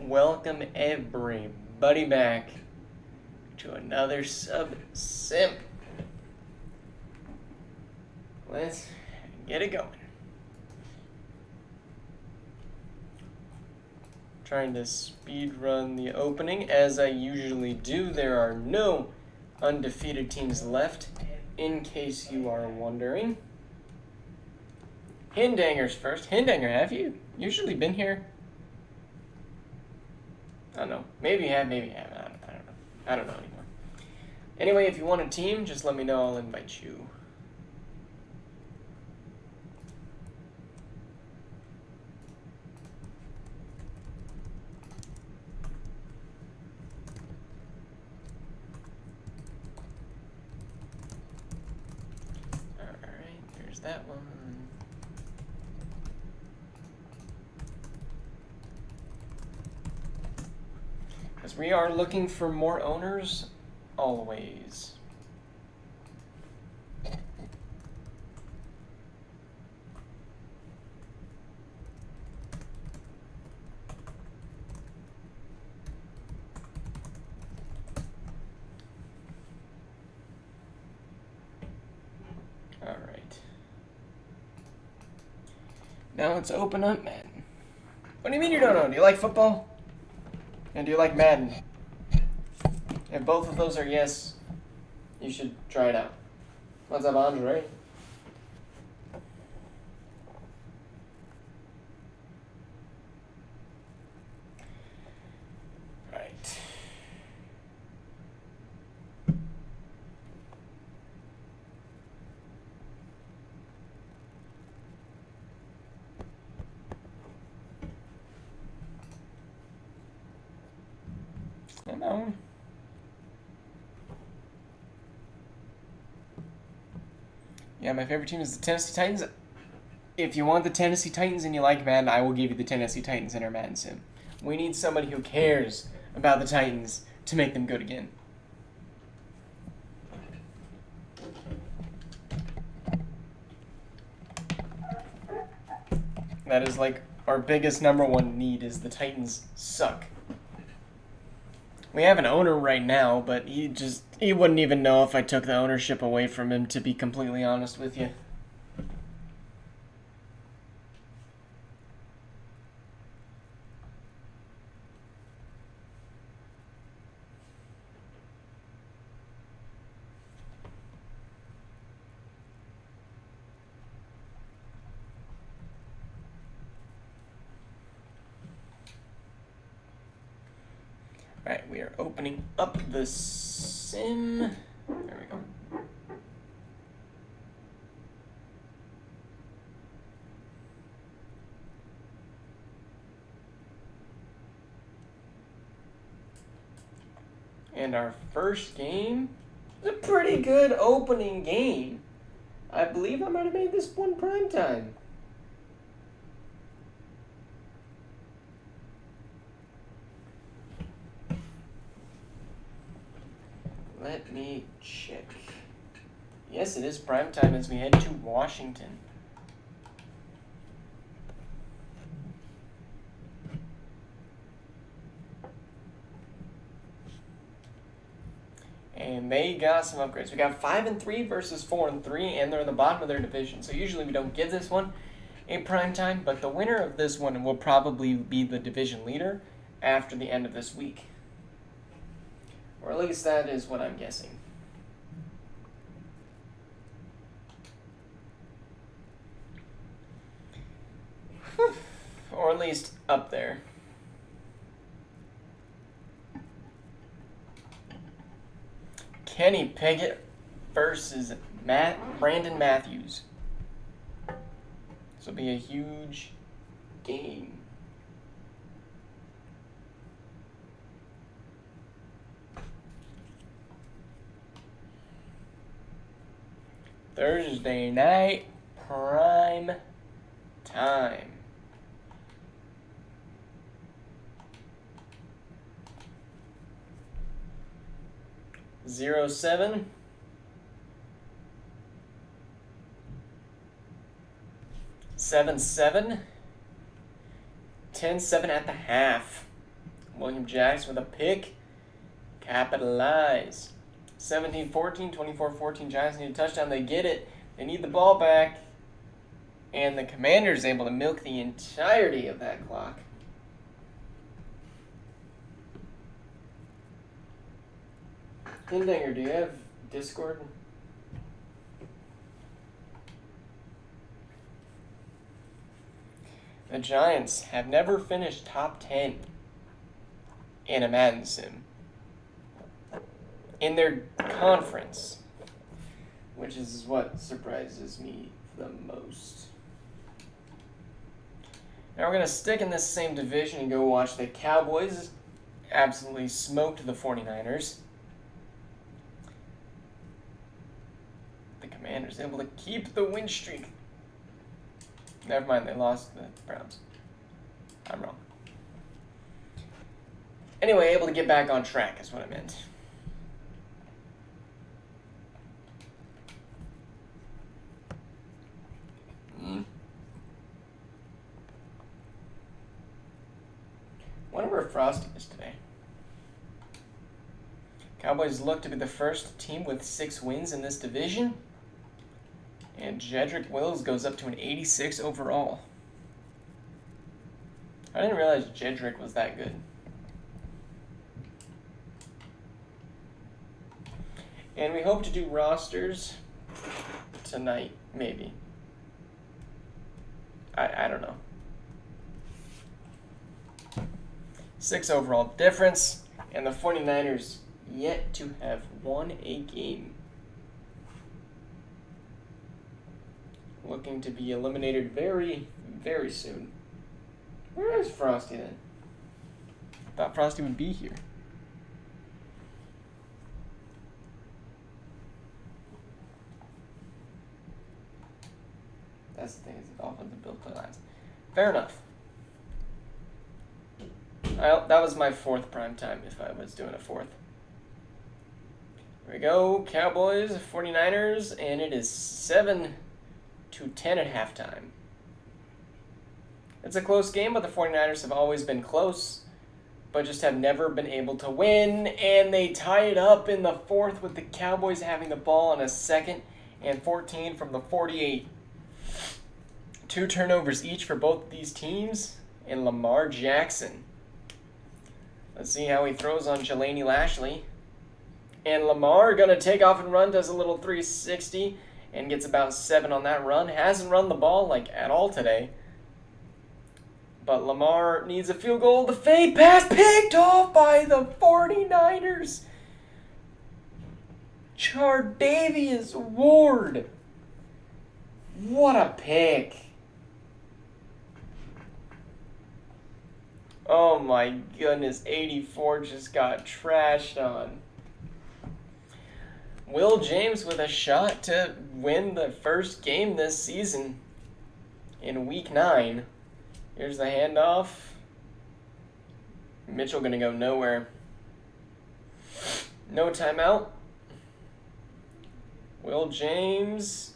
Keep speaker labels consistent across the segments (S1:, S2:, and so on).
S1: welcome everybody back to another sub-sim. Let's get it going. Trying to speed run the opening as I usually do. There are no undefeated teams left, in case you are wondering. Hindanger's first. Hindanger, have you usually been here? I don't know. Maybe you have, maybe you haven't. I don't know. I don't know anymore. Anyway, if you want a team, just let me know. I'll invite you. Alright, there's that one. Because we are looking for more owners, always. Alright. Now let's open up Madden. What do you mean you don't know? Do you like football? And do you like Madden? If both of those are yes, you should try it out. What's up, Andre? Right. I know. Yeah, my favorite team is the Tennessee Titans. If you want the Tennessee Titans and you like Madden, I will give you the Tennessee Titans in our Madden sim. We need somebody who cares about the Titans to make them good again. That is like our biggest number one need is the Titans suck. We have an owner right now, but he wouldn't even know if I took the ownership away from him, to be completely honest with you. Alright, we are opening up the sim. There we go. And our first game is a pretty good opening game. I believe I might have made this one primetime. Let me check. Yes, it is prime time as we head to Washington. And they got some upgrades. We got 5-3 versus 4-3, and they're in the bottom of their division. So usually we don't give this one a prime time, but the winner of this one will probably be the division leader after the end of this week. Or at least that is what I'm guessing. Or at least up there. Kenny Pickett versus Brandon Matthews. This will be a huge game. Thursday night, prime time. Zero 7. 7-7. 10-7 at the half. William Jackson with a pick. Capitalize. 17-14, 24-14. Giants need a touchdown. They get it. They need the ball back. And the Commanders able to milk the entirety of that clock. Hindinger, do you have Discord? The Giants have never finished top 10 in a Madden sim in their conference, which is what surprises me the most. Now we're going to stick in this same division and go watch the Cowboys absolutely smoked the 49ers. The Commanders able to keep the win streak. Never mind, they lost the Browns. I'm wrong. Anyway, able to get back on track is what I meant. Wonder where Frosty is today. Cowboys look to be the first team with 6 wins in this division. And Jedrick Wills goes up to an 86 overall. I didn't realize Jedrick was that good. And we hope to do rosters tonight, maybe. I don't know. 6 overall difference. And the 49ers yet to have won a game. Looking to be eliminated very, very soon. Where is Frosty then? Thought Frosty would be here. That's the thing, is the offensive build play lines. Fair enough. That was my 4th prime time if I was doing a 4th. Here we go, Cowboys, 49ers, and it is 7-10 at halftime. It's a close game, but the 49ers have always been close, but just have never been able to win, and they tie it up in the 4th with the Cowboys having the ball on a 2nd and 14 from the 48. 2 turnovers each for both of these teams, and Lamar Jackson. Let's see how he throws on Jelani Lashley. And Lamar going to take off and run, does a little 360, and gets about 7 on that run. Hasn't run the ball like at all today. But Lamar needs a field goal. The fade pass picked off by the 49ers. Chardavius Ward. What a pick. Oh my goodness, 84 just got trashed on. Will James with a shot to win the first game this season in week 9. Here's the handoff. Mitchell gonna go nowhere. No timeout. Will James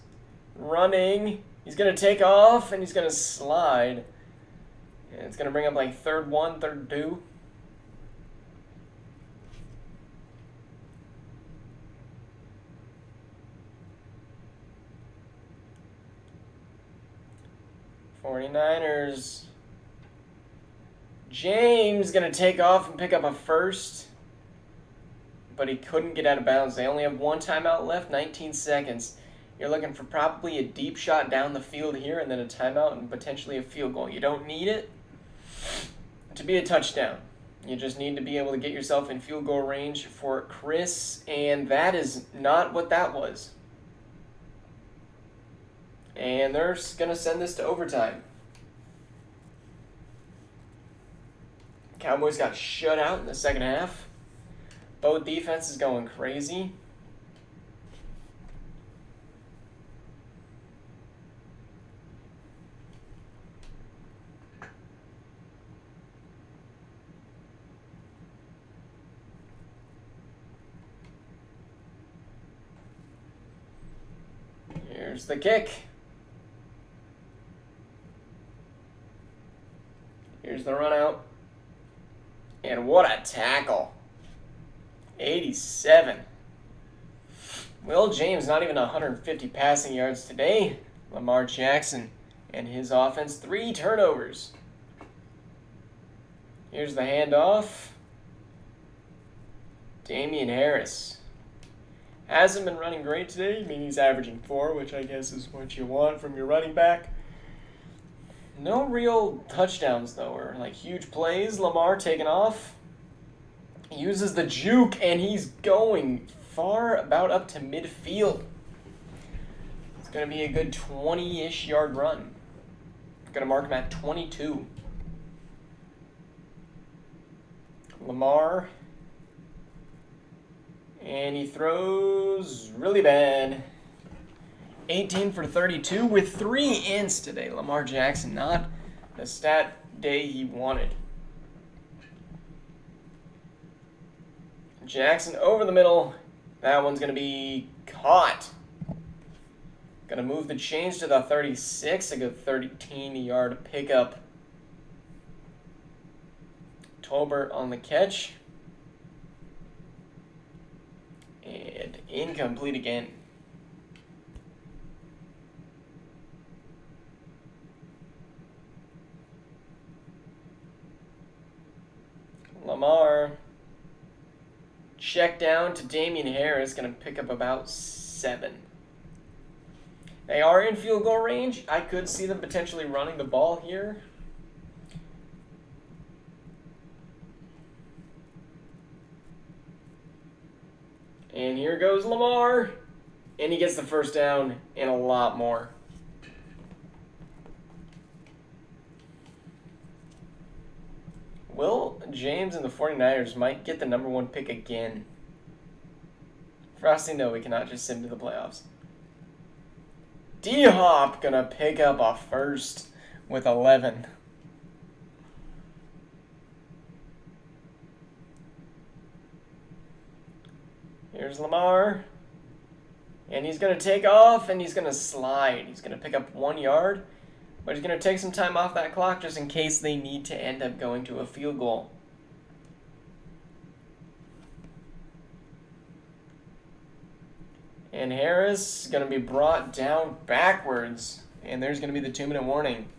S1: running. He's gonna take off and he's gonna slide. And it's gonna bring up like 3rd 1, 3rd 2. '49ers. James gonna take off and pick up a first, but he couldn't get out of bounds. They only have 1 timeout left, 19 seconds. You're looking for probably a deep shot down the field here and then a timeout and potentially a field goal. You don't need it to be a touchdown. You just need to be able to get yourself in field goal range for Chris, and that is not what that was. And they're going to send this to overtime. Cowboys got shut out in the second half. Both defenses going crazy. Here's the kick. Here's the run out. And what a tackle. 87. Will James, not even 150 passing yards today. Lamar Jackson and his offense, 3 turnovers. Here's the handoff. Damian Harris. Hasn't been running great today. I mean, he's averaging 4, which I guess is what you want from your running back. No real touchdowns, though, or like huge plays. Lamar taking off. He uses the juke, and he's going far, about up to midfield. It's going to be a good 20-ish yard run. Going to mark him at 22. Lamar. And he throws really bad. 18 for 32 with 3 ints today. Lamar Jackson, not the stat day he wanted. Jackson over the middle. That one's going to be caught. Going to move the chains to the 36. A good 13-yard pickup. Tolbert on the catch. And incomplete again. Lamar. Check down to Damian Harris. Going to pick up about 7. They are in field goal range. I could see them potentially running the ball here. And here goes Lamar. And he gets the first down and a lot more. Will James and the 49ers might get the number 1 pick again. Frosty, no, we cannot just send to the playoffs. D-Hop gonna pick up a first with 11. Here's Lamar. And he's going to take off and he's going to slide. He's going to pick up 1 yard. But he's going to take some time off that clock just in case they need to end up going to a field goal. And Harris is going to be brought down backwards. And there's going to be the 2-minute warning.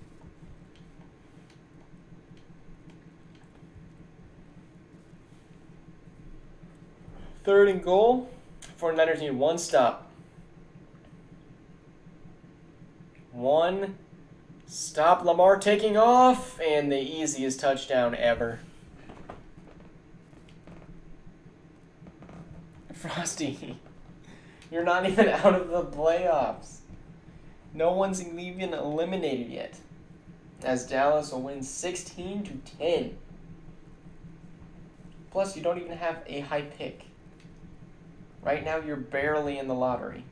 S1: Third and goal. 49ers need 1 stop. 1 stop. Lamar taking off. And the easiest touchdown ever. Frosty, you're not even out of the playoffs. No one's even eliminated yet. As Dallas will win 16-10. Plus, you don't even have a high pick. Right now, you're barely in the lottery.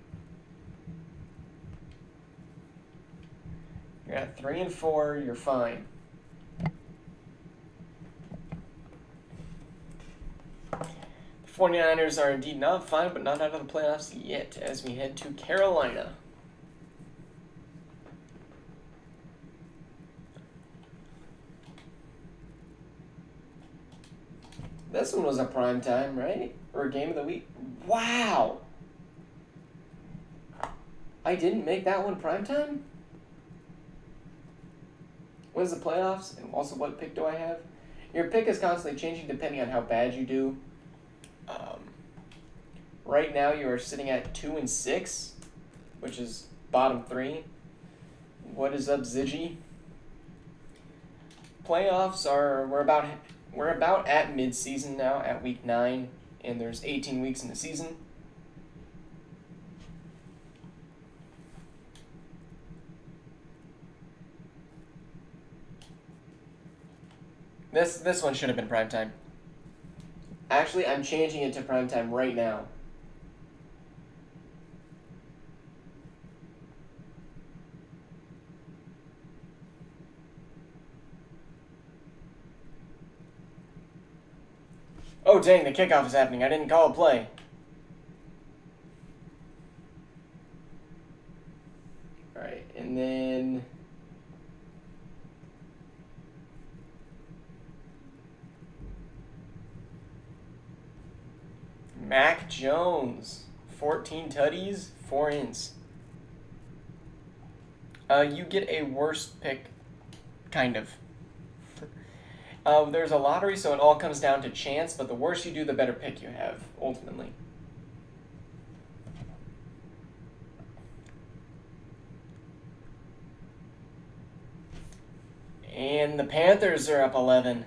S1: You're at 3 and 4. You're fine. The 49ers are indeed not fine, but not out of the playoffs yet as we head to Carolina. This one was a prime time, right? Or a game of the week. Wow! I didn't make that one prime time? When's the playoffs? And also, what pick do I have? Your pick is constantly changing depending on how bad you do. Right now, you are sitting at 2 and 6, which is bottom 3. What is up, Ziggy? Playoffs are we're about at mid-season now, at week 9, and there's 18 weeks in the season. This one should have been primetime. Actually, I'm changing it to primetime right now. Oh, dang, the kickoff is happening. I didn't call a play. All right, and then... Mac Jones, 14 tutties, 4 ins. You get a worse pick, kind of. There's a lottery, so it all comes down to chance, but the worse you do, the better pick you have, ultimately. And the Panthers are up 11.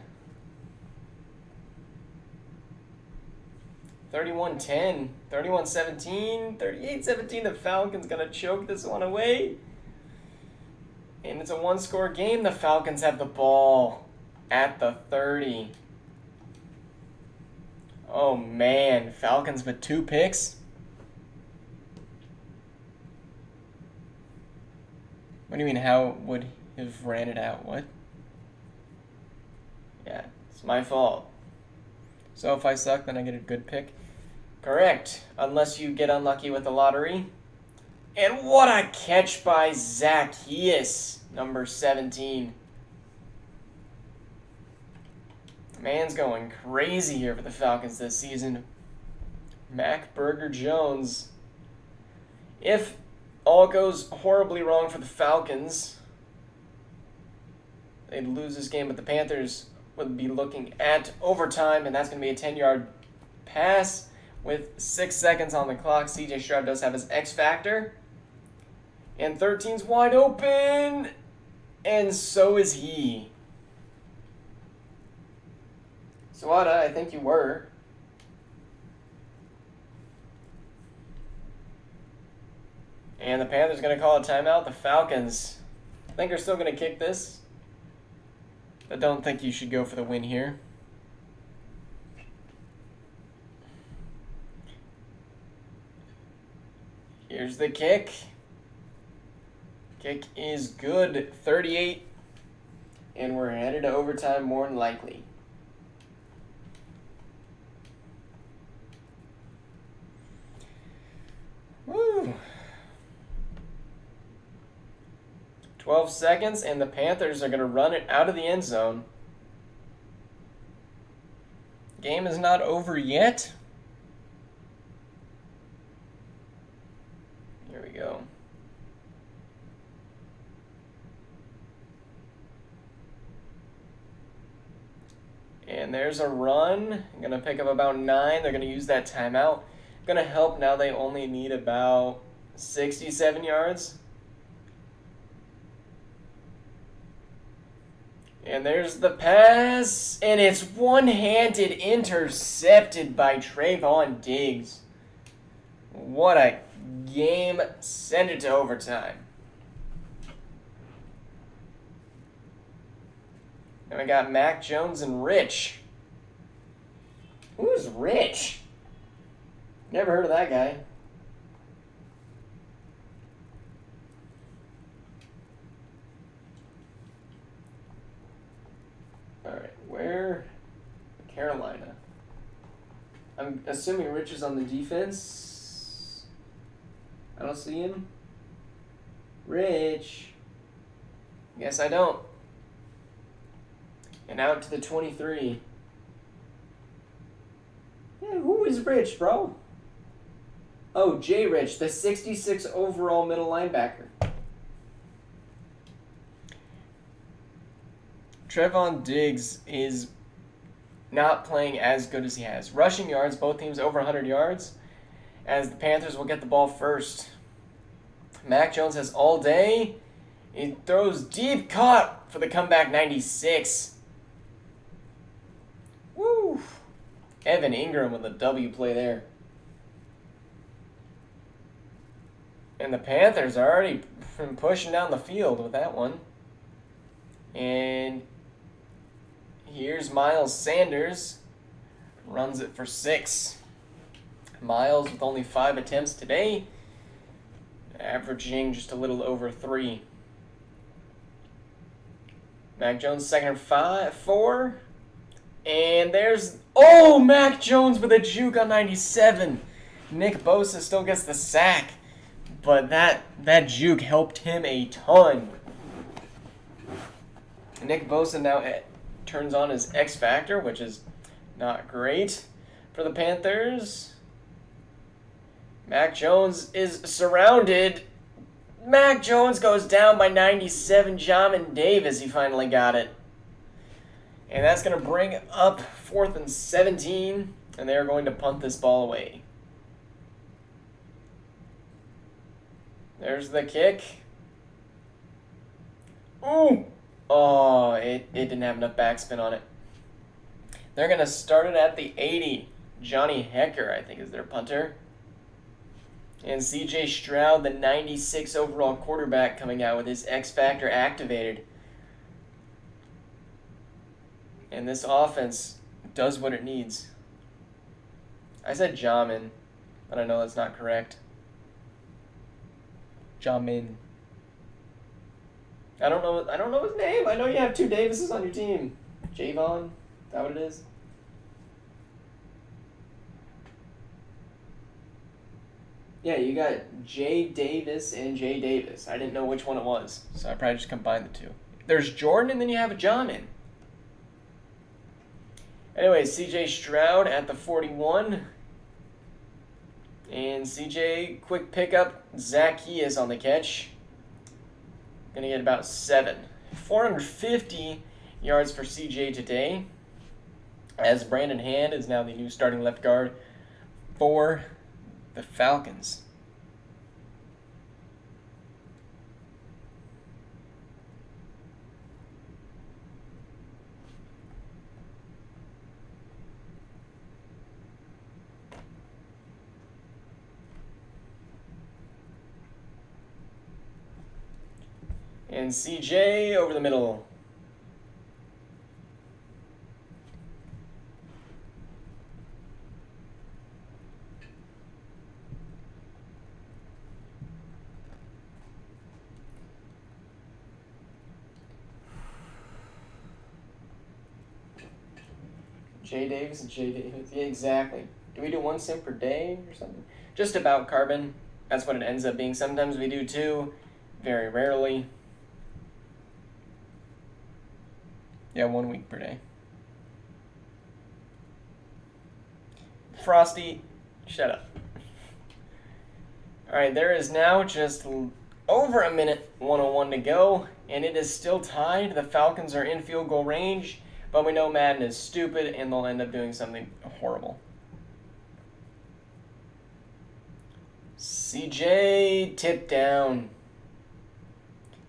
S1: 31-10, 31-17, 38-17. The Falcons going to choke this one away. And it's a one-score game. The Falcons have the ball at the 30. Oh, man. Falcons with 2 picks. What do you mean, how would he have ran it out? What? Yeah, it's my fault. So if I suck, then I get a good pick? Correct. Unless you get unlucky with the lottery. And what a catch by Zacchaeus, number 17. Man's going crazy here for the Falcons this season. Mac Burger Jones. If all goes horribly wrong for the Falcons, they'd lose this game, but the Panthers would be looking at overtime, and that's going to be a 10-yard pass with 6 seconds on the clock. CJ Stroud does have his X factor. And 13's wide open, and so is he. Sawada, I think you were. And the Panthers going to call a timeout. The Falcons, I think, are still going to kick this. I don't think you should go for the win here. Here's the kick. Kick is good. 38. And we're headed to overtime more than likely. Woo. 12 seconds, and the Panthers are going to run it out of the end zone. Game is not over yet. Here we go. And there's a run. I'm going to pick up about 9. They're going to use that timeout. Going to help now. They only need about 67 yards. And there's the pass, and it's one-handed intercepted by Trayvon Diggs. What a game. Send it to overtime. And we got Mac Jones and Rich. Who's Rich? Never heard of that guy. Alright, where? Carolina. I'm assuming Rich is on the defense. I don't see him. Rich. Guess I don't. And out to the 23. Yeah, who is Rich, bro? Oh, Jay Rich, the 66 overall middle linebacker. Trayvon Diggs is not playing as good as he has. Rushing yards, both teams over 100 yards, as the Panthers will get the ball first. Mac Jones has all day. He throws deep, caught for the comeback 96. Woo! Evan Ingram with a W play there. And the Panthers are already pushing down the field with that one. And here's Miles Sanders. Runs it for 6. Miles with only 5 attempts today. Averaging just a little over 3. Mac Jones, 2nd and 4. And there's... Oh, Mac Jones with a juke on 97. Nick Bosa still gets the sack. But that juke helped him a ton. Nick Bosa now turns on his X Factor, which is not great for the Panthers. Mac Jones is surrounded. Mac Jones goes down by 97. Jamin Davis, he finally got it. And that's going to bring up 4th and 17. And they're going to punt this ball away. There's the kick. Ooh! Oh, it didn't have enough backspin on it. They're going to start it at the 80. Johnny Hecker, I think, is their punter. And C.J. Stroud, the 96 overall quarterback, coming out with his X Factor activated. And this offense does what it needs. I said Jamin, but I know that's not correct. Jamin. I don't know his name. I know you have 2 Davises on your team. Javon, is that what it is? Yeah, you got J Davis and J Davis. I didn't know which one it was, so I probably just combined the 2. There's Jordan, and then you have a Jamin. Anyway, CJ Stroud at the 41. And CJ, quick pickup. Zacchaeus on the catch. Gonna get about 7. 450 yards for CJ today, as Brandon Hand is now the new starting left guard for the Falcons. And CJ over the middle. J Davis and J Davis. Yeah, exactly. Do we do 1 sim per day or something? Just about Carbon. That's what it ends up being. Sometimes we do 2. Very rarely. Yeah, 1 week per day. Frosty, shut up. All right, there is now just over a minute 101 to go, and it is still tied. The Falcons are in field goal range, but we know Madden is stupid, and they'll end up doing something horrible. CJ tipped down.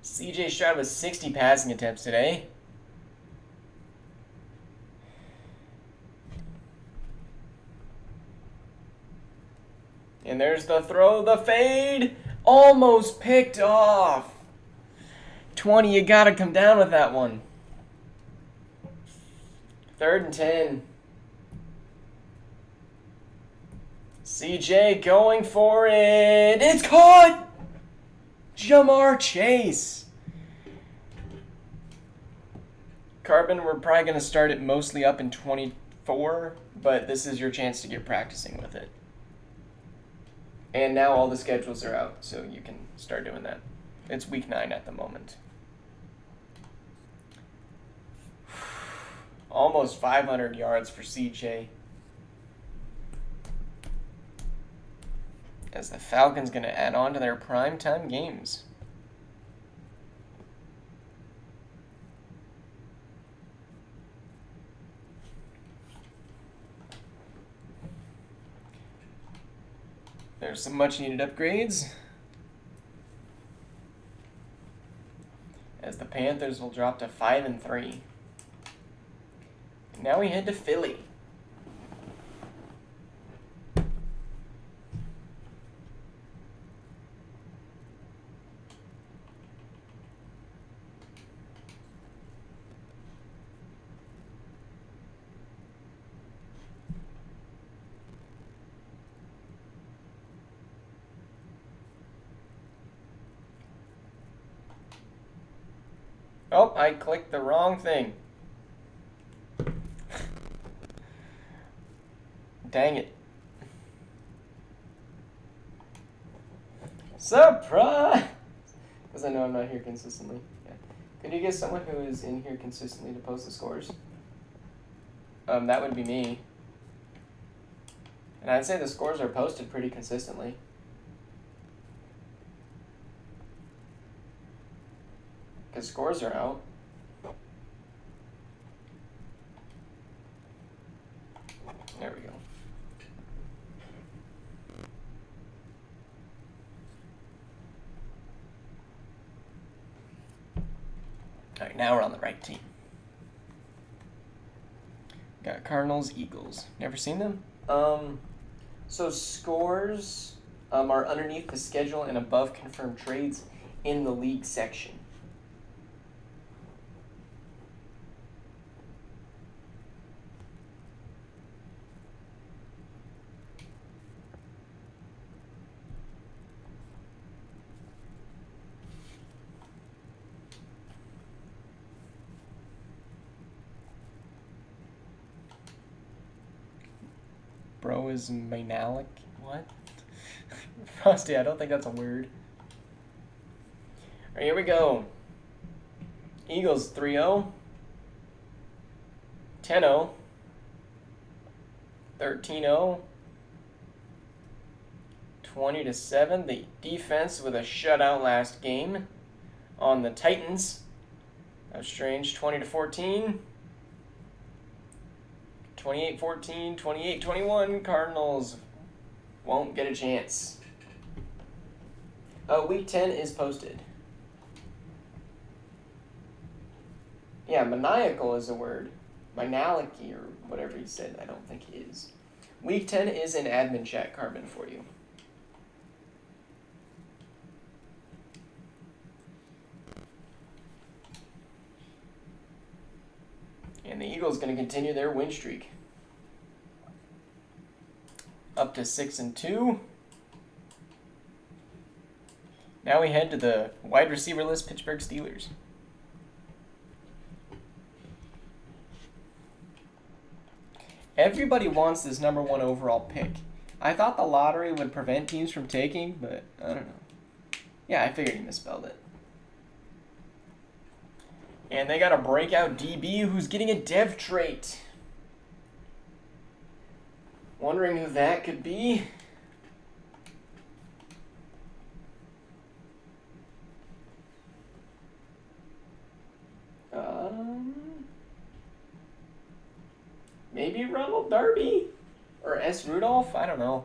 S1: CJ Stroud with 60 passing attempts today. And there's the throw, the fade, almost picked off. 20, you gotta come down with that one. 3rd and 10. CJ going for it. It's caught! Jamar Chase. Carbon, we're probably going to start it mostly up in 24, but this is your chance to get practicing with it. And now all the schedules are out, so you can start doing that. It's week 9 at the moment. Almost 500 yards for CJ. As the Falcons going to add on to their primetime games. There's some much needed upgrades. As the Panthers will drop to 5-3. Now we head to Philly. Oh, I clicked the wrong thing. Dang it. Surprise! Because I know I'm not here consistently. Yeah. Could you get someone who is in here consistently to post the scores? That would be me. And I'd say the scores are posted pretty consistently. because scores are out. There we go. All right, now we're on the right team. Got Cardinals, Eagles. Never seen them? So scores are underneath the schedule and above confirmed trades in the league section. Bro is Manalic. What? Frosty, I don't think that's a word. Alright, here we go. Eagles 3-0. 10-0. 13-0. 20-7. The defense with a shutout last game on the Titans. That was strange. 20-14. 28-14, 28-21, Cardinals won't get a chance. Week 10 is posted. Yeah, maniacal is a word. Manalicky or whatever he said, I don't think it is. Week 10 is in admin chat, Carbon, for you. And the Eagles going to continue their win streak. Up to 6-2. Now we head to the wide receiver-less Pittsburgh Steelers. Everybody wants this number 1 overall pick. I thought the lottery would prevent teams from taking, but I don't know. Yeah, I figured you misspelled it. And they got a breakout DB who's getting a dev trait. Wondering who that could be. Maybe Ronald Darby or S. Rudolph? I don't know.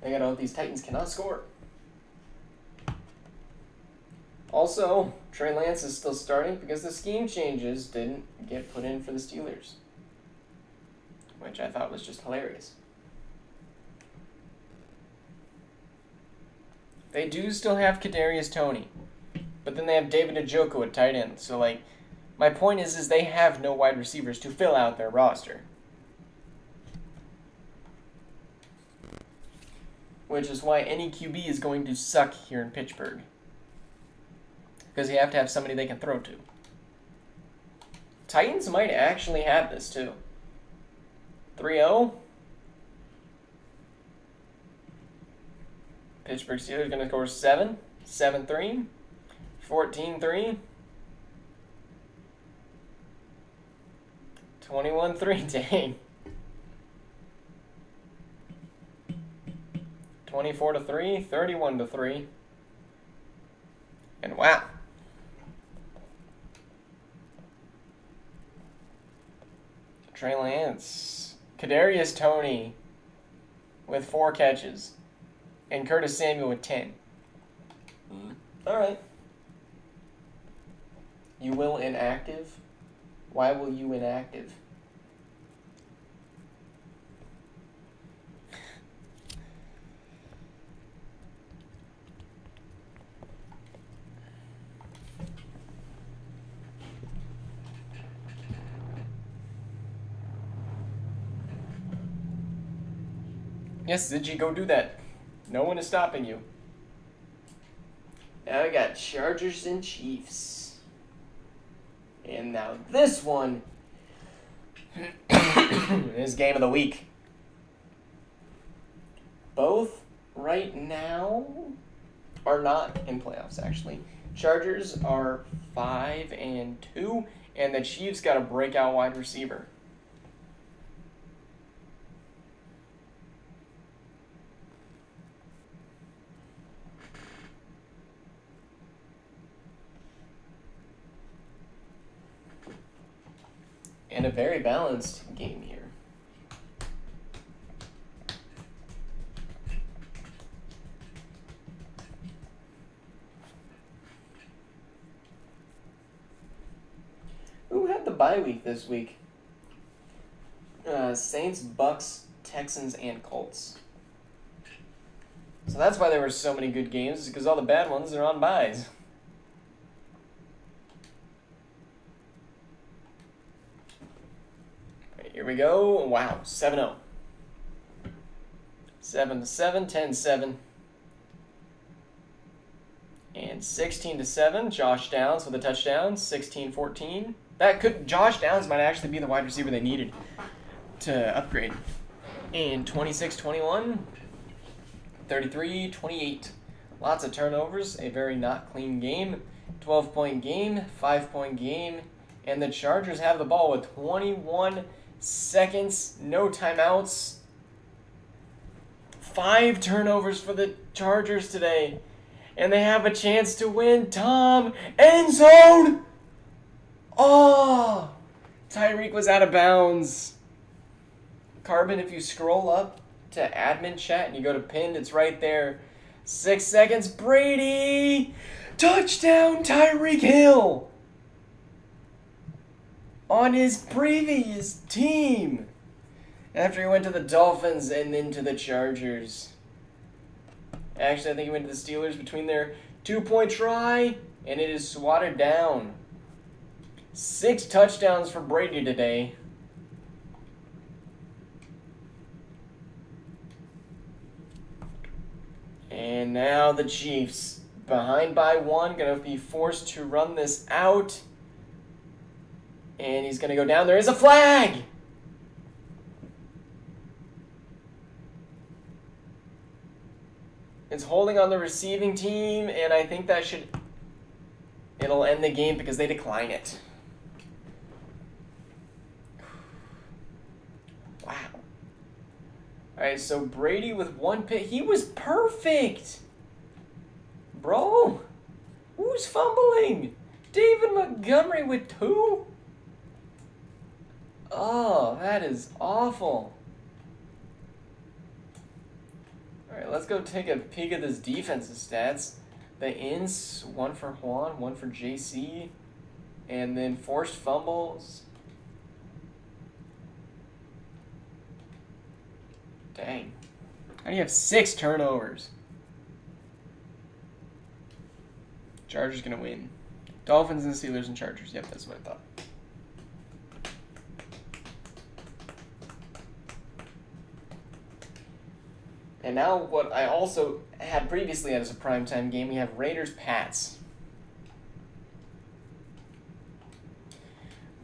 S1: I gotta hope these Titans cannot score. Also, Trey Lance is still starting because the scheme changes didn't get put in for the Steelers, which I thought was just hilarious. They do still have Kadarius Toney, but then they have David Njoku at tight end. So, like, my point is they have no wide receivers to fill out their roster, which is why any QB is going to suck here in Pittsburgh. Because you have to have somebody they can throw to. Titans might actually have this, too. 3-0. Pittsburgh Steelers going to score 7. 7-3. 14-3. 21-3. Dang. 24-3. 31-3. And wow. Trey Lance, Kadarius Toney with 4 catches, and Curtis Samuel with 10. All right. You will inactive? Why will you inactive? Yes, Ziggy, go do that. No one is stopping you. Now we got Chargers and Chiefs. And now this one is game of the week. Both right now are not in playoffs, actually. Chargers are 5-2, and the Chiefs got a breakout wide receiver. and a very balanced game here. Who had the bye week this week? Saints, Bucks, Texans, and Colts. So that's why there were so many good games, because all the bad ones are on byes. Right, here we go. Wow, 7-0. 7-7, 10-7. And 16-7. Josh Downs with a touchdown. 16-14. Josh Downs might actually be the wide receiver they needed to upgrade. And 26-21. 33-28. Lots of turnovers. A very not clean game. 12-point game. 5-point game. And the Chargers have the ball with 21 seconds. No timeouts. 5 turnovers for the Chargers today. And they have a chance to win. Tom, end zone! Oh! Tyreek was out of bounds. Carbon, if you scroll up to admin chat and you go to pinned, it's right there. 6 seconds. Brady! Touchdown, Tyreek Hill! On his previous team. After he went to the Dolphins and then to the Chargers. Actually, I think he went to the Steelers between their 2-point try, and it is swatted down. 6 touchdowns for Brady today. And now the Chiefs, behind by 1, going to be forced to run this out. And he's going to go down. There is a flag! It's holding on the receiving team, and I think that it'll end the game because they decline it. Wow. Alright, so Brady with 1 pick. He was perfect! Bro! Who's fumbling? David Montgomery with 2? Oh, that is awful. Alright, let's go take a peek at this defensive stats. The ins, 1 for Juan, 1 for JC, and then forced fumbles. Dang. How do you have 6 turnovers? Chargers gonna win. Dolphins and Steelers and Chargers. Yep, that's what I thought. And now what I also had previously as a primetime game, we have Raiders-Pats.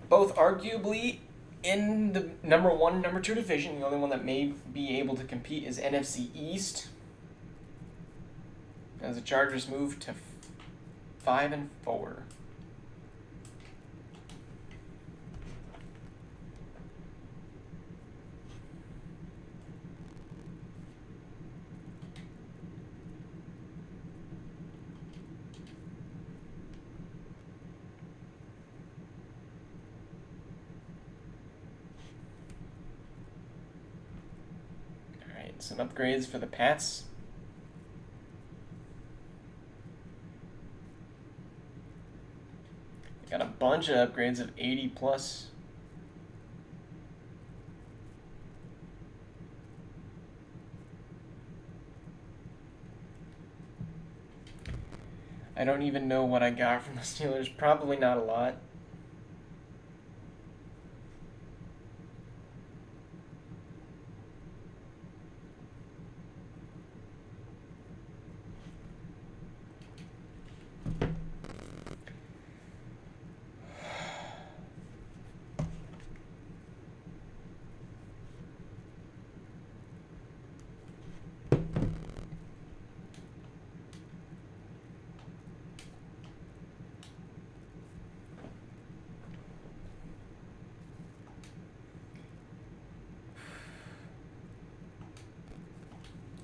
S1: Both arguably in the number 1 and number 2 division. The only one that may be able to compete is NFC East. As the Chargers move to 5-4. Some upgrades for the Pats. Got a bunch of upgrades of 80 plus. I don't even know what I got from the Steelers. Probably not a lot.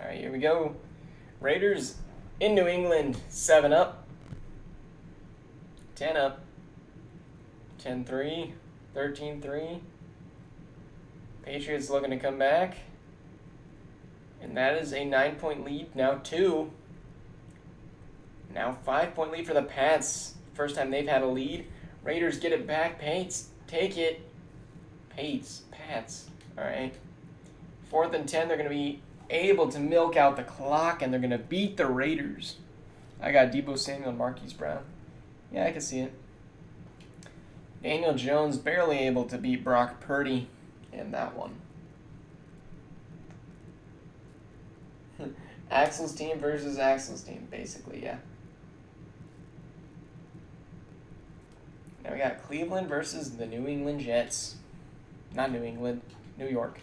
S1: All right, here we go. Raiders in New England, 7 up, 10 up, 10-3, 13-3. Patriots looking to come back. And that is a 9-point lead. Now 2. Now 5-point lead for the Pats. First time they've had a lead. Raiders get it back. Pates, take it. Pats. All right. 4th and 10. They're going to be able to milk out the clock, and they're going to beat the Raiders. I got Deebo Samuel and Marquise Brown. Yeah, I can see it. Daniel Jones barely able to beat Brock Purdy in that one. Axel's team versus Axel's team, basically, yeah. Now we got Cleveland versus the New England Jets. Not New England, New York.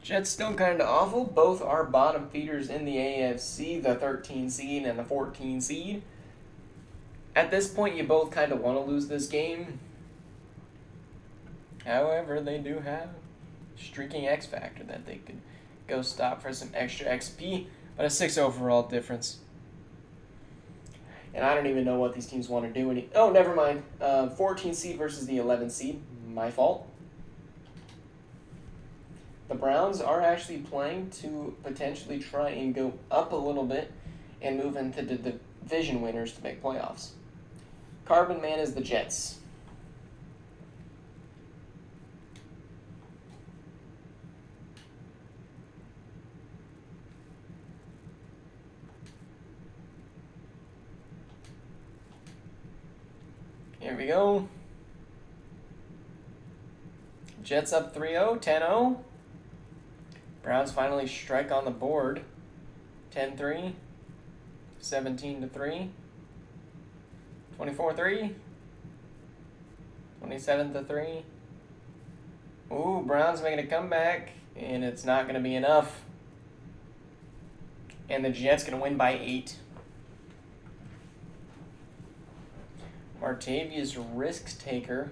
S1: Jets still kind of awful. Both are bottom feeders in the AFC, the 13 seed and the 14 seed. At this point, you both kind of want to lose this game. However, they do have streaking X factor that they could go stop for some extra XP, but a 6 overall difference. And I don't even know what these teams want to do. Oh, never mind. 14 seed versus the 11 seed. My fault. The Browns are actually playing to potentially try and go up a little bit and move into the division winners to make playoffs. Carbon Man is the Jets. Here we go. Jets up 3-0, 10-0. Browns finally strike on the board. 10-3, 17-3, 24-3, 27-3. Ooh, Browns making a comeback, and it's not going to be enough. And the Jets going to win by 8. Martavius Risk Taker.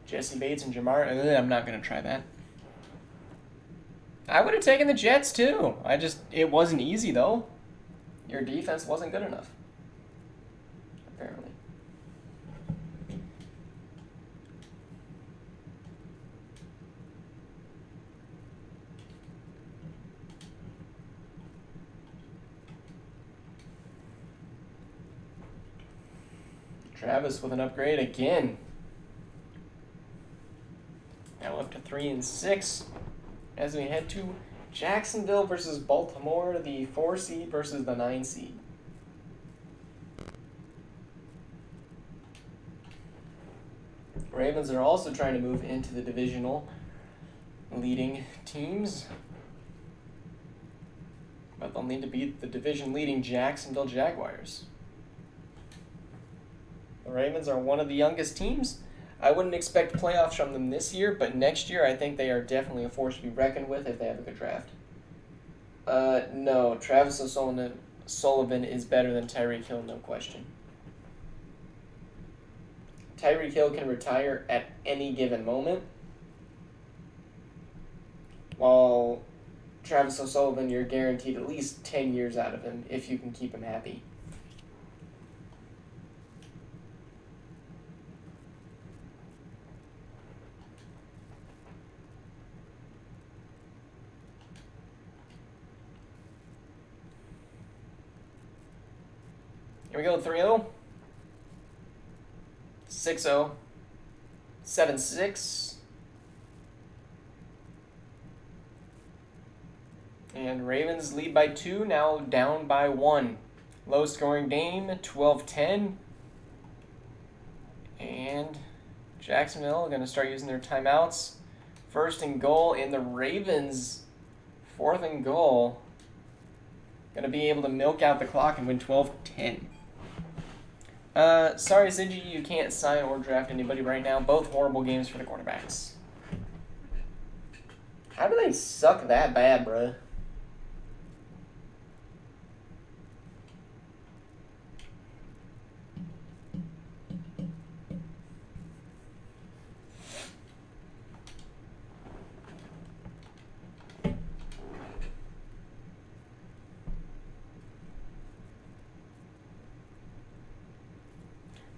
S1: Jesse Bates and Jamar. I'm not going to try that. I would have taken the Jets too. It wasn't easy though. Your defense wasn't good enough. Apparently. Travis with an upgrade again. Now up to 3-6 as we head to Jacksonville versus Baltimore, the 4 seed versus the 9 seed. Ravens are also trying to move into the divisional leading teams, but they'll need to beat the division leading Jacksonville Jaguars. The Ravens are one of the youngest teams. I wouldn't expect playoffs from them this year, but next year I think they are definitely a force to be reckoned with if they have a good draft. No, Travis O'Sullivan is better than Tyreek Hill, no question. Tyreek Hill can retire at any given moment, while Travis O'Sullivan, you're guaranteed at least 10 years out of him if you can keep him happy. Here we go, 3-0, 6-0, 7-6, and Ravens lead by 2, now down by 1. Low scoring game, 12-10, and Jacksonville are going to start using their timeouts. 1st and goal in the Ravens, 4th and goal. Going to be able to milk out the clock and win 12-10. Sorry, Ziggy, you can't sign or draft anybody right now. Both horrible games for the quarterbacks. How do they suck that bad, bruh?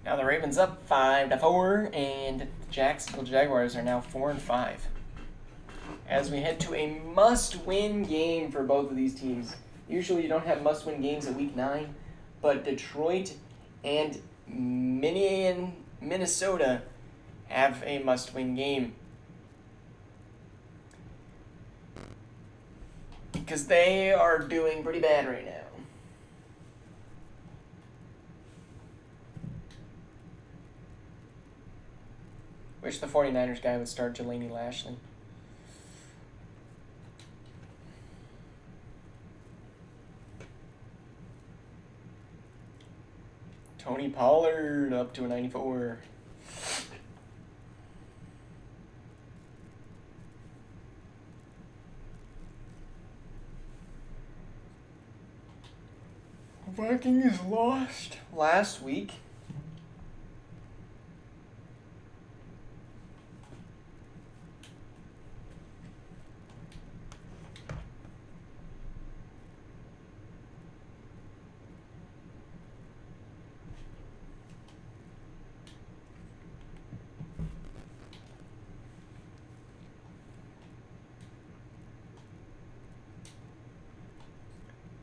S1: Now the Ravens up 5-4, and the Jacksonville Jaguars are now 4-5. As we head to a must-win game for both of these teams. Usually you don't have must-win games at Week 9, but Detroit and Minnesota have a must-win game. Because they are doing pretty bad right now. Wish the 49ers guy would start Jelani Lashley. Tony Pollard up to a 94. Vikings lost last week.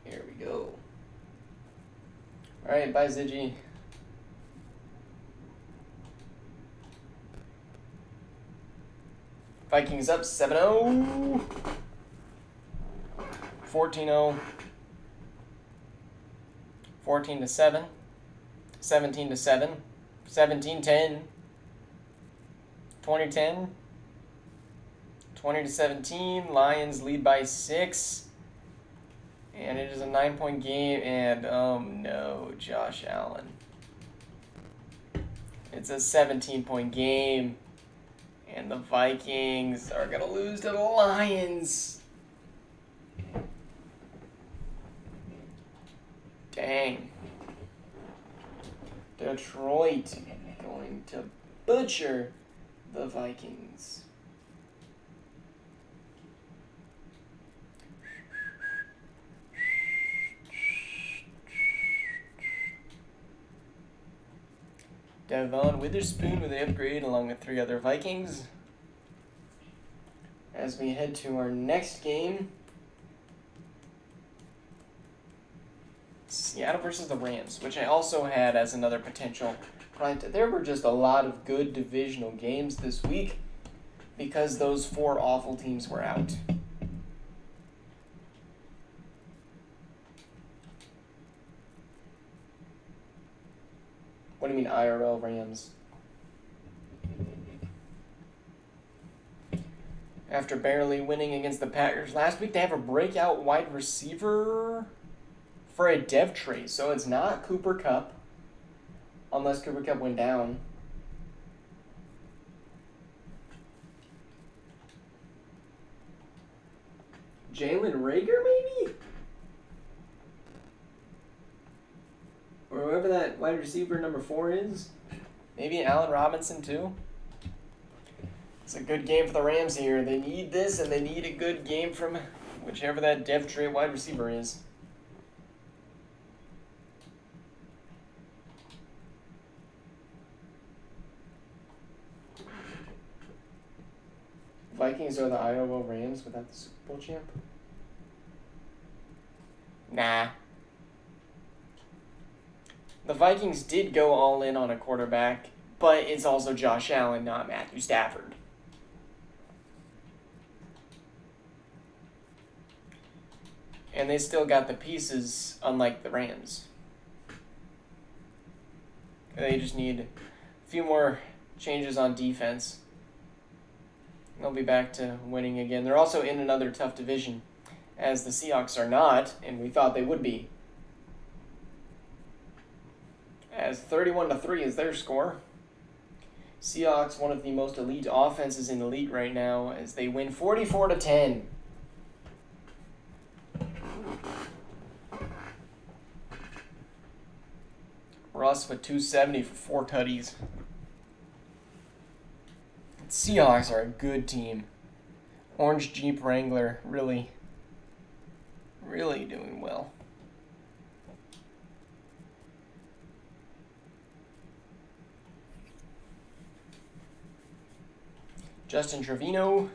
S1: Here we go. All right, bye, Ziggy. Vikings up 7-0. 14-0. 14-7. 17-7. 17-10. 20-10. 20-17. Lions lead by 6. And it is a 9-point game, and oh no, Josh Allen. It's a 17-point game, and the Vikings are going to lose to the Lions. Dang. Detroit going to butcher the Vikings. Devon Witherspoon with an upgrade along with 3 other Vikings. As we head to our next game, Seattle versus the Rams, which I also had as another potential. There were just a lot of good divisional games this week because those 4 awful teams were out. What do you mean IRL Rams? After barely winning against the Packers last week, they have a breakout wide receiver for a dev trade. So it's not Cooper Kupp, unless Cooper Kupp went down. Jalen Reagor, maybe? Or whoever that wide receiver number 4 is. Maybe Allen Robinson too. It's a good game for the Rams here. They need this, and they need a good game from whichever that dev trade wide receiver is. Vikings are the Iowa Rams without the Super Bowl champ? Nah. The Vikings did go all in on a quarterback, but it's also Josh Allen, not Matthew Stafford. And they still got the pieces, unlike the Rams. They just need a few more changes on defense. They'll be back to winning again. They're also in another tough division, as the Seahawks are not, and we thought they would be. as 31-3 is their score. Seahawks, one of the most elite offenses in the league right now, as they win 44-10. Russ with 270 for 4 tutties. Seahawks are a good team. Orange Jeep Wrangler, really doing well. Justin Trevino.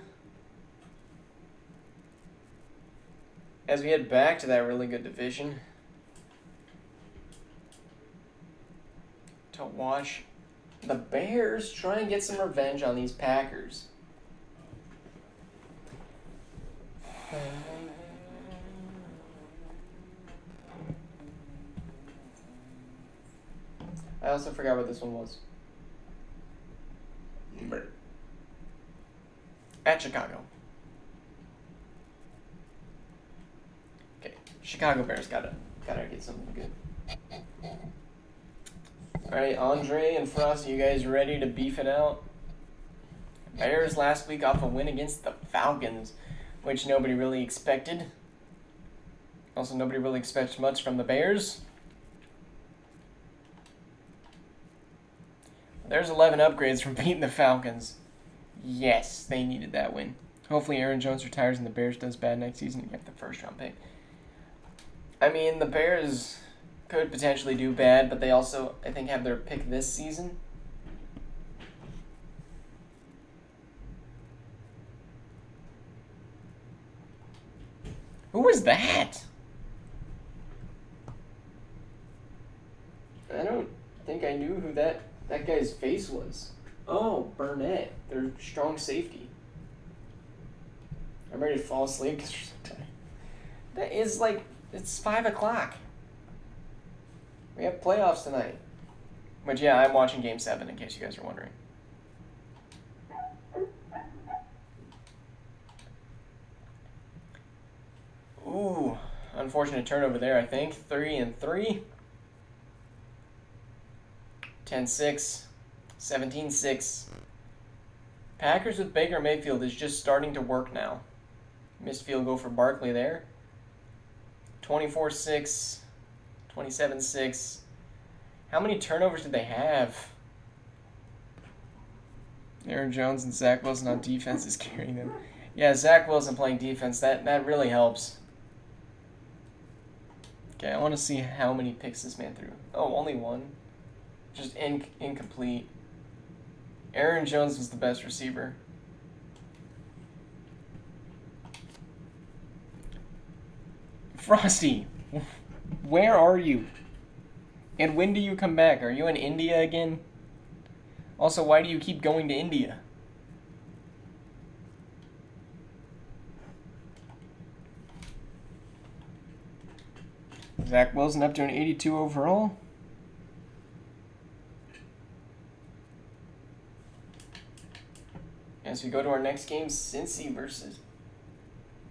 S1: As we head back to that really good division to watch the Bears try and get some revenge on these Packers. I also forgot what this one was. At Chicago. Okay, Chicago Bears gotta get something good. Alright, Andre and Frosty, you guys ready to beef it out? Bears last week off a win against the Falcons, which nobody really expected. Also, nobody really expects much from the Bears. There's 11 upgrades from beating the Falcons. Yes, they needed that win. Hopefully Aaron Jones retires and the Bears does bad next season and get the first round pick. I mean, the Bears could potentially do bad, but they also, I think, have their pick this season. Who was that? I don't think I knew who that guy's face was. Oh, Burnett. Their strong safety. I'm ready to fall asleep because you're so tired. That is like, it's 5 o'clock. We have playoffs tonight. But yeah, I'm watching Game 7 in case you guys are wondering. Ooh, unfortunate turnover there, I think. 3-3. 10-6. 17-6. Packers with Baker Mayfield is just starting to work now. Missed field goal for Barkley there. 24-6. 27-6. How many turnovers did they have? Aaron Jones and Zach Wilson on defense is carrying them. Yeah, Zach Wilson playing defense, that really helps. Okay, I want to see how many picks this man threw. Oh, only one. Just incomplete. Aaron Jones was the best receiver. Frosty, where are you? And when do you come back? Are you in India again? Also, why do you keep going to India? Zach Wilson up to an 82 overall. As we go to our next game, Cincy versus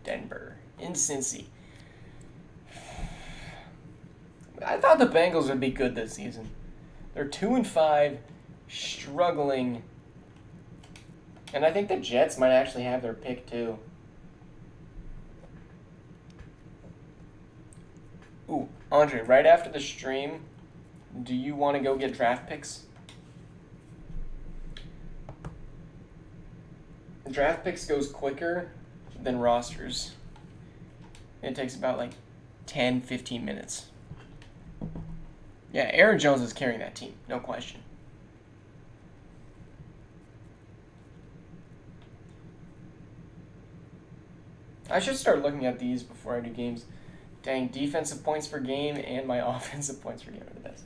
S1: Denver in Cincy. I thought the Bengals would be good this season. They're 2-5, struggling. And I think the Jets might actually have their pick too. Ooh, Andre, right after the stream, do you want to go get draft picks? Draft picks goes quicker than rosters. It takes about like 10-15 minutes. Yeah, Aaron Jones is carrying that team, no question. I should start looking at these before I do games. Dang, defensive points per game and my offensive points per game are the best.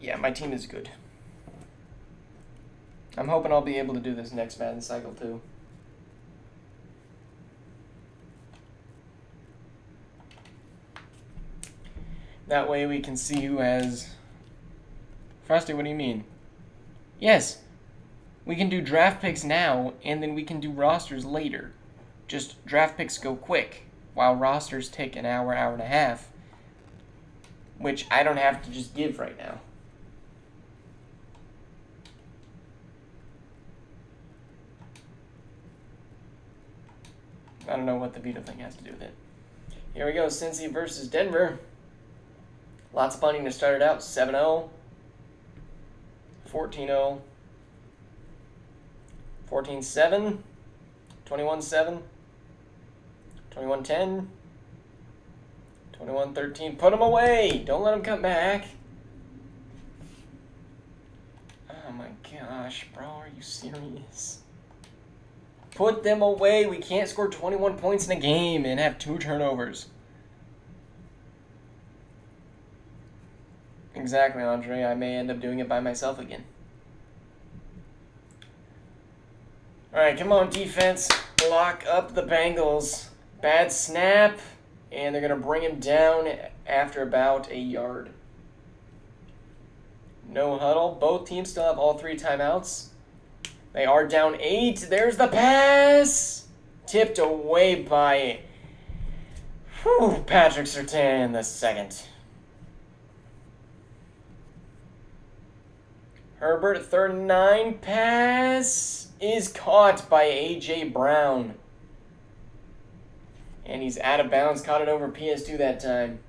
S1: Yeah, my team is good. I'm hoping I'll be able to do this next Madden cycle too. That way we can see who has... Frosty, what do you mean? Yes, we can do draft picks now, and then we can do rosters later. Just draft picks go quick, while rosters take an hour, hour and a half, which I don't have to just give right now. don't know what the veto thing has to do with it. Here we go, Cincy versus Denver. Lots of punting to start it out. 7-0, 14-0, 14-7, 21-7, 21-10, 21-13. Put them away. Don't let them come back. Oh my gosh, bro, are you serious? Put them away. We can't score 21 points in a game and have 2 turnovers. Exactly, Andre. I may end up doing it by myself again. All right, come on, defense. Lock up the Bengals. Bad snap, and they're going to bring him down after about a yard. No huddle. Both teams still have all 3 timeouts. They are down 8. There's the pass. Tipped away by Patrick Surtain the second. Herbert, 3rd and 9. Pass is caught by A.J. Brown. And he's out of bounds. Caught it over PS2 that time.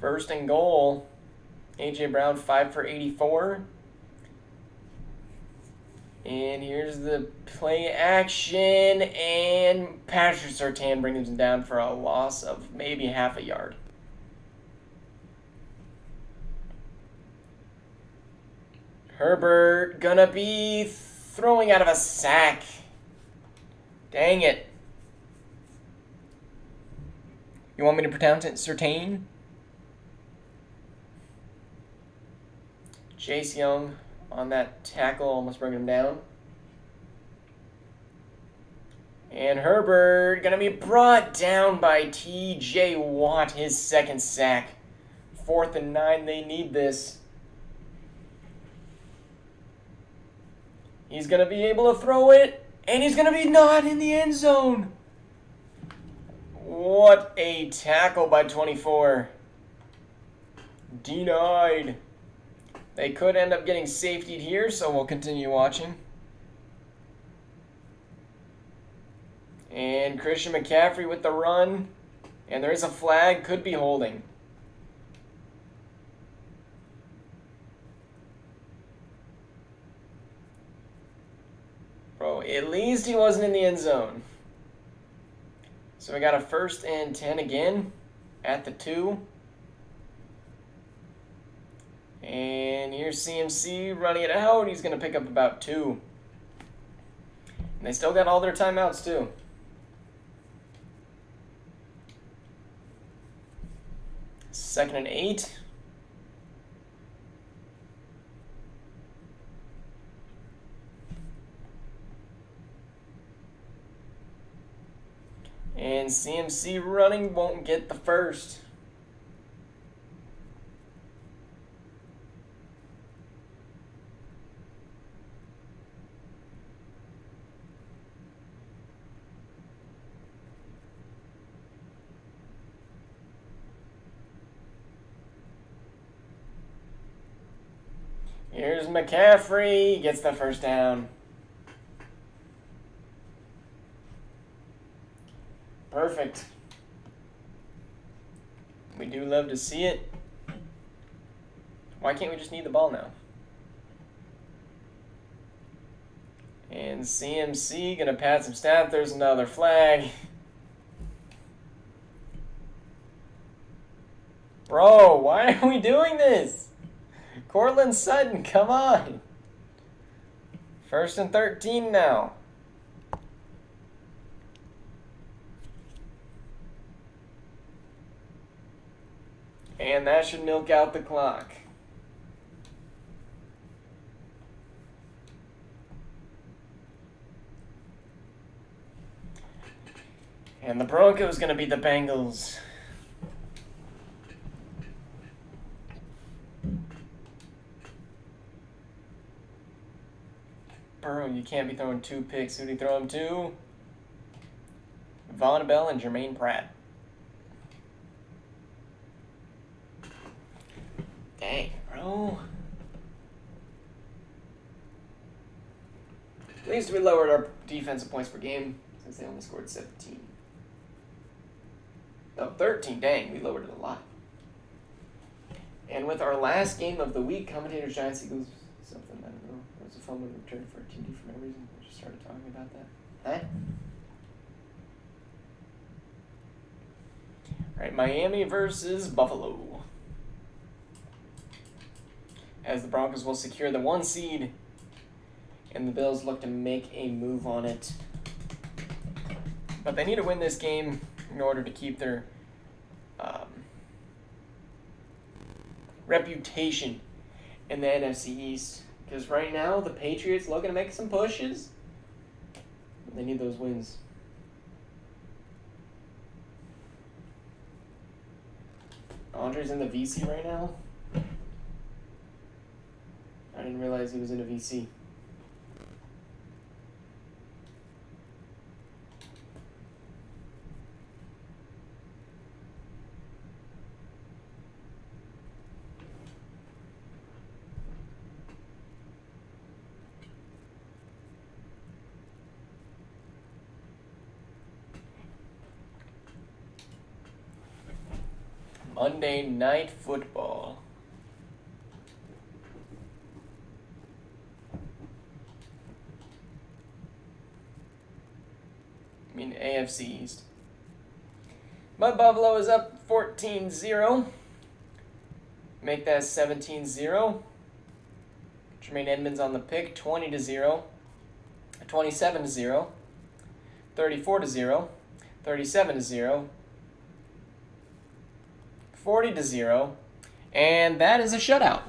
S1: 1st and goal. A.J. Brown, 5 for 84. And here's the play action. And Patrick Surtain brings him down for a loss of maybe half a yard. Herbert gonna be throwing out of a sack. Dang it. You want me to pronounce it Surtain? Chase Young on that tackle, almost bringing him down. And Herbert gonna be brought down by T.J. Watt, his 2nd sack. 4th and 9, they need this. He's going to be able to throw it, and he's going to be not in the end zone. What a tackle by 24. Denied. They could end up getting safetied here, so we'll continue watching. And Christian McCaffrey with the run. And there is a flag, could be holding. Bro, at least he wasn't in the end zone. So we got a 1st and 10 again at the 2. And here's CMC running it out. He's going to pick up about 2. And they still got all their timeouts too. Second and 8. And CMC running won't get the 1st. Here's McCaffrey, gets the 1st down. Perfect. We do love to see it. Why can't we just need the ball now? And CMC gonna pad some stats. There's another flag. Bro, why are we doing this? Cortland Sutton, come on. 1st and 13 now. And that should milk out the clock. And the Broncos going to be the Bengals. Burrow, you can't be throwing 2 picks. Who do you throw him to? Von Bell and Jermaine Pratt. Dang, bro. At least we lowered our defensive points per game because they only scored 17. No, 13. Dang, we lowered it a lot. And with our last game of the week, Commentators, Giants, Eagles, something, I don't know. It was a fumble return for a TD for no reason. I just started talking about that. Huh? Alright, Miami versus Buffalo. As the Broncos will secure the 1 seed, and the Bills look to make a move on it. But they need to win this game in order to keep their reputation in the NFC East. Because right now, the Patriots looking to make some pushes. But they need those wins. Andre's in the VC right now. I didn't realize he was in a VC. Monday Night Football. I mean AFC East. But Buffalo is up 14-0. Make that 17-0. Jermaine Edmonds on the pick, 20-0. 27-0. 34-0. 37-0. 40-0, and that is a shutout.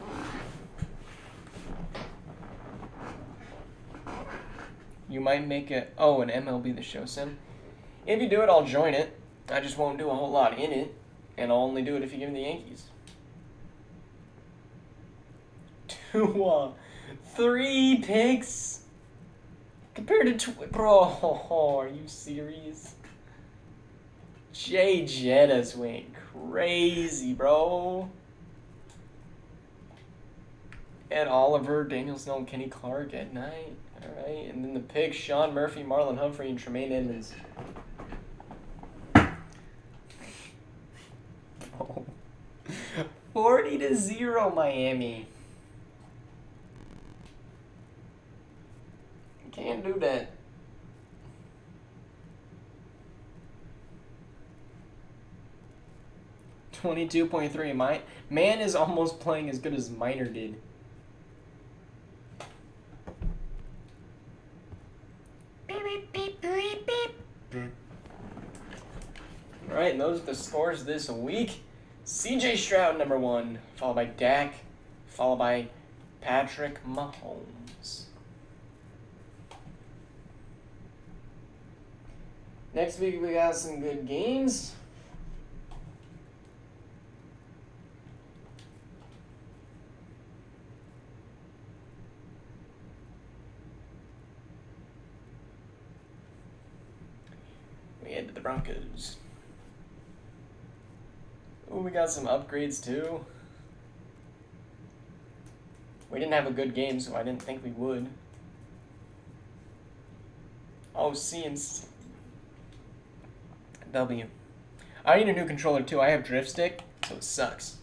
S1: You might make an MLB The Show sim. If you do it, I'll join it. I just won't do a whole lot in it, and I'll only do it if you give me the Yankees. 3 picks compared to bro. Are you serious? Jay Jettas went crazy, bro. Ed Oliver, Daniel Snow, and Kenny Clark at night. Alright, and then the picks, Sean Murphy, Marlon Humphrey, and Tremaine Edmonds. Oh. 40-0 Miami. Can't do that. $22.3. Man is almost playing as good as Miner did. Beep, beep, beep, beep. Alright, and those are the scores this week. CJ Stroud, number 1, followed by Dak, followed by Patrick Mahomes. Next week we got some good games. We head to the Broncos. Oh, we got some upgrades too. We didn't have a good game, so I didn't think we would. Oh, C and C. W. I need a new controller too. I have drift stick, so it sucks.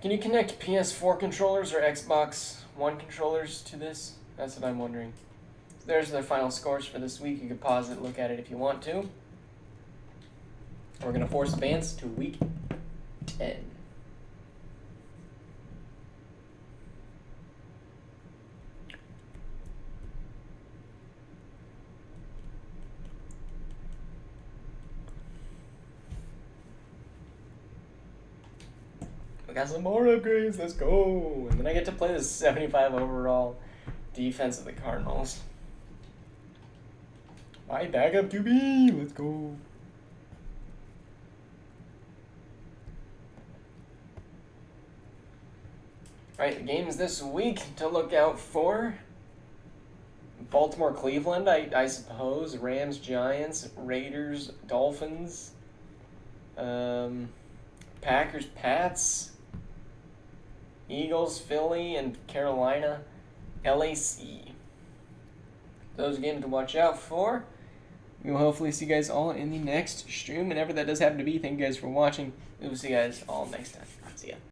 S1: Can you connect PS4 controllers or Xbox One controllers to this? That's what I'm wondering. So there's the final scores for this week. You can pause it, look at it if you want to. We're going to force advance to week 10. We got some more upgrades, let's go! And then I get to play the 75 overall defense of the Cardinals. Why back up QB? Let's go. Alright, the games this week to look out for. Baltimore, Cleveland, I suppose. Rams, Giants, Raiders, Dolphins. Packers, Pats. Eagles, Philly, and Carolina, LAC. those games to watch out for. We will hopefully see you guys all in the next stream. Whenever that does happen to be, thank you guys for watching. We will see you guys all next time. See ya.